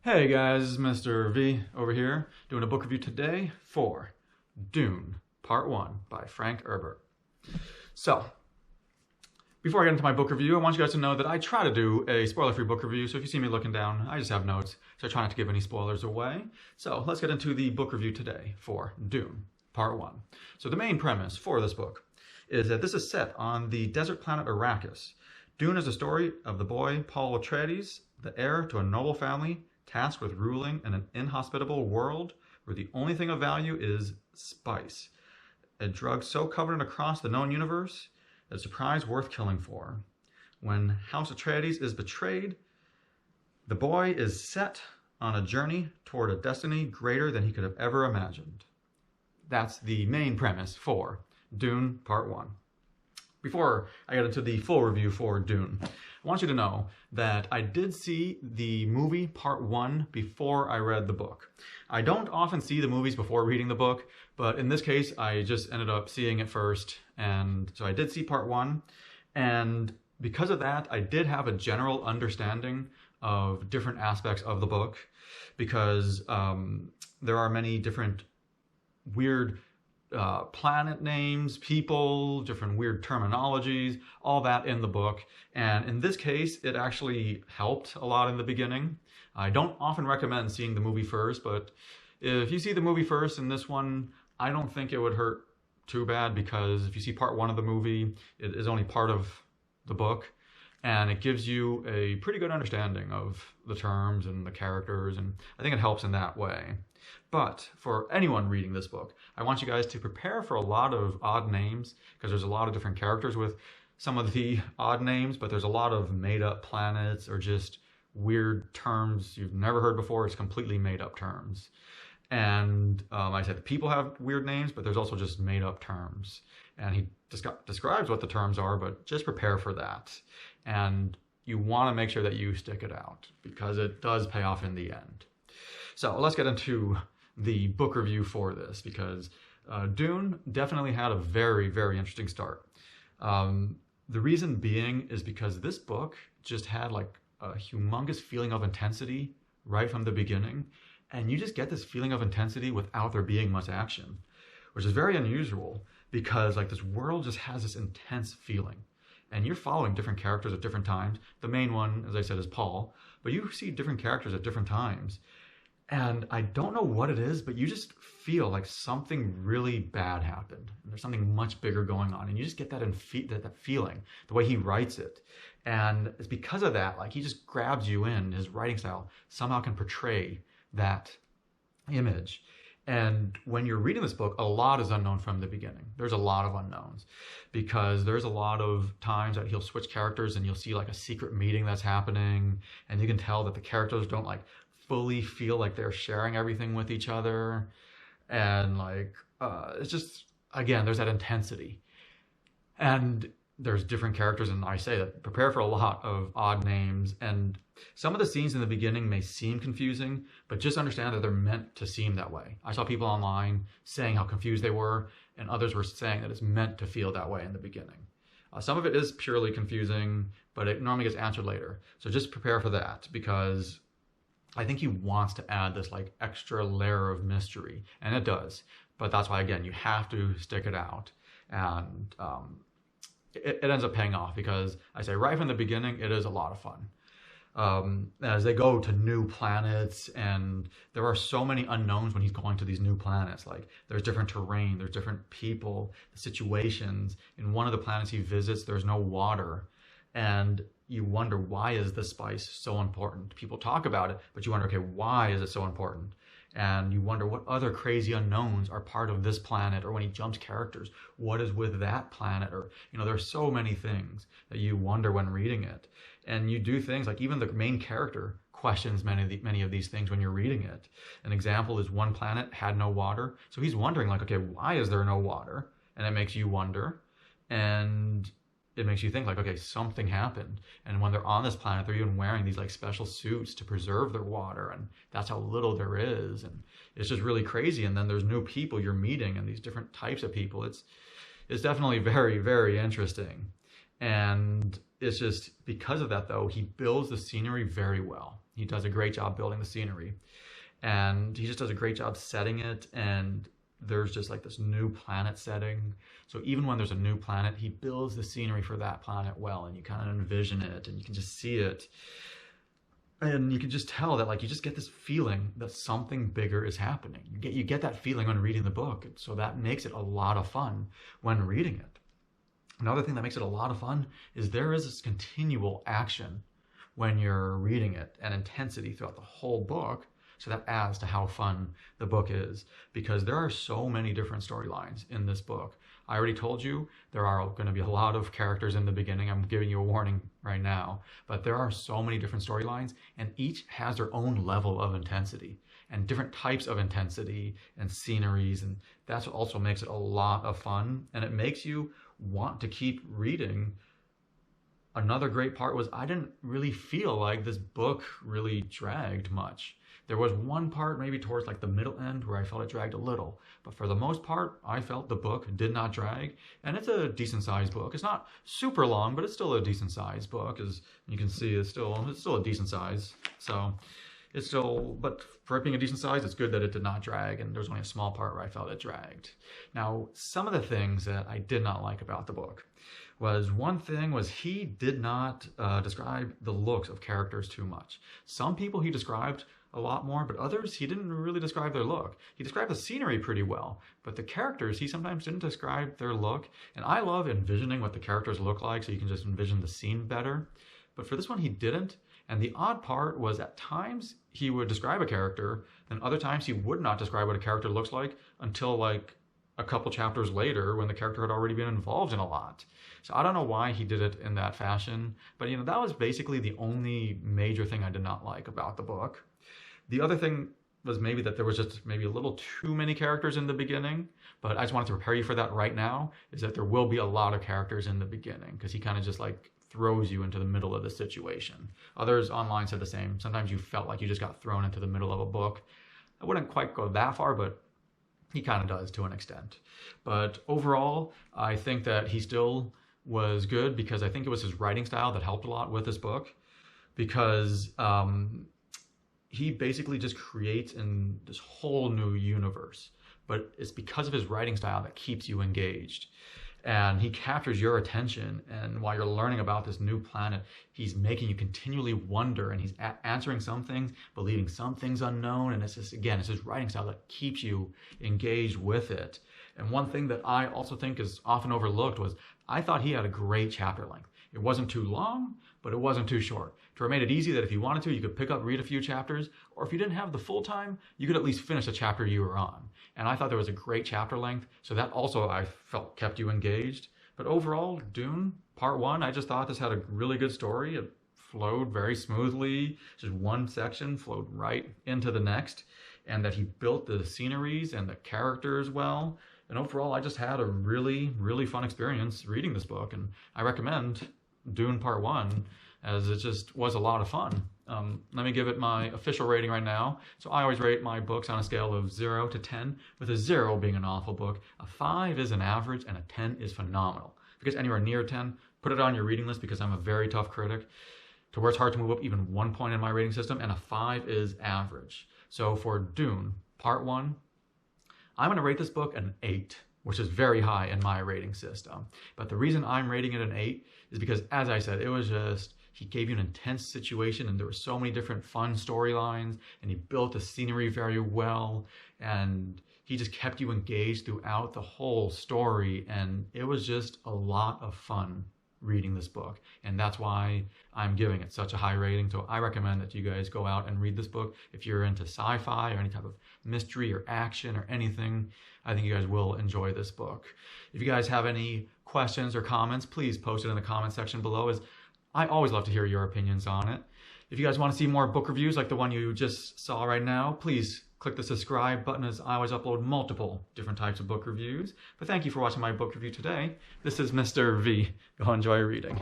Hey guys, Mr. V over here doing a book review today for Dune Part 1 by Frank Herbert. So, before I get into my book review, I want you guys to know that I try to do a spoiler-free book review, so if you see me looking down, I just have notes, so I try not to give any spoilers away. So, let's get into the book review today for Dune Part 1. So the main premise for this book is that this is set on the desert planet Arrakis. Dune is the story of the boy Paul Atreides, the heir to a noble family, tasked with ruling in an inhospitable world where the only thing of value is spice, a drug so covered across the known universe that it's a prize worth killing for. When House Atreides is betrayed, the boy is set on a journey toward a destiny greater than he could have ever imagined. That's the main premise for Dune Part 1. Before I get into the full review for Dune, I want you to know that I did see the movie Part 1 before I read the book. I don't often see the movies before reading the book, but in this case, I just ended up seeing it first. And so I did see Part 1. And because of that, I did have a general understanding of different aspects of the book because there are many different weird planet names, people, different weird terminologies, all that in the book. And in this case, it actually helped a lot in the beginning. I don't often recommend seeing the movie first, but if you see the movie first in this one, I don't think it would hurt too bad because if you see part one of the movie, it is only part of the book. And it gives you a pretty good understanding of the terms and the characters, and I think it helps in that way. But for anyone reading this book, I want you guys to prepare for a lot of odd names, because there's a lot of different characters with some of the odd names, but there's a lot of made-up planets or just weird terms you've never heard before. It's completely made-up terms. And I said people have weird names, but there's also just made-up terms. And he describes what the terms are, but just prepare for that. And you want to make sure that you stick it out because it does pay off in the end. So let's get into the book review for this because Dune definitely had a very, very interesting start. The reason being is because this book just had like a humongous feeling of intensity right from the beginning. And you just get this feeling of intensity without there being much action, which is very unusual because like this world just has this intense feeling. And you're following different characters at different times. The main one, as I said, is Paul, but you see different characters at different times. And I don't know what it is, but you just feel like something really bad happened. And there's something much bigger going on. And you just get that that feeling, the way he writes it. And it's because of that, like he just grabs you in. His writing style somehow can portray that image. And when you're reading this book, a lot is unknown from the beginning. There's a lot of unknowns because there's a lot of times that he'll switch characters and you'll see like a secret meeting that's happening. And you can tell that the characters don't like fully feel like they're sharing everything with each other. And like, it's just, again, there's that intensity. And there's different characters, and I say that prepare for a lot of odd names. And some of the scenes in the beginning may seem confusing, but just understand that they're meant to seem that way. I saw people online saying how confused they were, and others were saying that it's meant to feel that way in the beginning. Some of it is purely confusing, but it normally gets answered later. So just prepare for that because I think he wants to add this like extra layer of mystery, and it does. But that's why, again, you have to stick it out. And it ends up paying off because I say right from the beginning, it is a lot of fun. As they go to new planets, and there are so many unknowns when he's going to these new planets. Like there's different terrain, there's different people, situations. In one of the planets he visits, there's no water. And you wonder, why is this spice so important? People talk about it, but you wonder, okay, why is it so important? And you wonder what other crazy unknowns are part of this planet, or when he jumps characters, what is with that planet? Or, there's so many things that you wonder when reading it. And you do things like even the main character questions many of these things when you're reading it. An example is one planet had no water. So he's wondering like, okay, why is there no water? And it makes you wonder. And it makes you think like, okay, something happened. And when they're on this planet, they're even wearing these like special suits to preserve their water. And that's how little there is. And it's just really crazy. And then there's new people you're meeting and these different types of people. It's definitely very, very interesting. And it's just because of that, though, he builds the scenery very well. He does a great job building the scenery, and he just does a great job setting it. And there's just like this new planet setting. So even when there's a new planet, he builds the scenery for that planet well, and you kind of envision it, and you can just see it. And you can just tell that, like, you just get this feeling that something bigger is happening. You get that feeling when reading the book. So that makes it a lot of fun when reading it. Another thing that makes it a lot of fun is there is this continual action when you're reading it, and intensity throughout the whole book. So that adds to how fun the book is, because there are so many different storylines in this book. I already told you there are going to be a lot of characters in the beginning. I'm giving you a warning right now, but there are so many different storylines, and each has their own level of intensity and different types of intensity and sceneries. And that's what also makes it a lot of fun, and it makes you want to keep reading. Another great part was I didn't really feel like this book really dragged much. There was one part maybe towards like the middle end where I felt it dragged a little, but for the most part, I felt the book did not drag, and it's a decent sized book. It's not super long, but it's still a decent sized book. As you can see, it's still a decent size. So it's still, but for it being a decent size, it's good that it did not drag, and there's only a small part where I felt it dragged. Now, some of the things that I did not like about the book was, one thing was he did not describe the looks of characters too much. Some people he described a lot more, but others he didn't really describe their look. He described the scenery pretty well, but the characters he sometimes didn't describe their look. And I love envisioning what the characters look like, so you can just envision the scene better. But for this one he didn't. And the odd part was, at times he would describe a character, and other times he would not describe what a character looks like until like a couple chapters later, when the character had already been involved in a lot. So I don't know why he did it in that fashion, but that was basically the only major thing I did not like about the book. The other thing was maybe that there was just maybe a little too many characters in the beginning, but I just wanted to prepare you for that right now, is that there will be a lot of characters in the beginning, because he kind of just like throws you into the middle of the situation. Others online said the same. Sometimes you felt like you just got thrown into the middle of a book. I wouldn't quite go that far, but he kind of does to an extent. But overall, I think that he still was good, because I think it was his writing style that helped a lot with this book, because he basically just creates in this whole new universe, but it's because of his writing style that keeps you engaged. And he captures your attention, and while you're learning about this new planet, he's making you continually wonder, and he's answering some things, but leaving some things unknown. And it's just, again, it's his writing style that keeps you engaged with it. And one thing that I also think is often overlooked was, I thought he had a great chapter length. It wasn't too long, but it wasn't too short. To made it easy that if you wanted to, you could pick up, read a few chapters, or if you didn't have the full time, you could at least finish the chapter you were on. And I thought there was a great chapter length, so that also I felt kept you engaged. But overall, Dune Part 1, I just thought this had a really good story. It flowed very smoothly. Just one section flowed right into the next, and that he built the sceneries and the characters well. And overall, I just had a really, really fun experience reading this book, and I recommend Dune Part 1, as it just was a lot of fun. Let me give it my official rating right now. So I always rate my books on a scale of 0 to 10, with a 0 being an awful book, a 5 is an average, and a 10 is phenomenal. If it gets anywhere near 10, put it on your reading list, because I'm a very tough critic to where it's hard to move up even 1 point in my rating system, and a 5 is average. So for Dune Part 1, I'm going to rate this book an 8, which is very high in my rating system. But the reason I'm rating it an 8 is because, as I said, it was just, he gave you an intense situation, and there were so many different fun storylines, and he built the scenery very well, and he just kept you engaged throughout the whole story, and it was just a lot of fun reading this book, and that's why I'm giving it such a high rating. So I recommend that you guys go out and read this book. If you're into sci-fi or any type of mystery or action or anything, I think you guys will enjoy this book. If you guys have any questions or comments, please post it in the comment section below, as I always love to hear your opinions on it. If you guys want to see more book reviews like the one you just saw right now, please click the subscribe button, as I always upload multiple different types of book reviews. But thank you for watching my book review today. This is Mr. V. Go enjoy reading.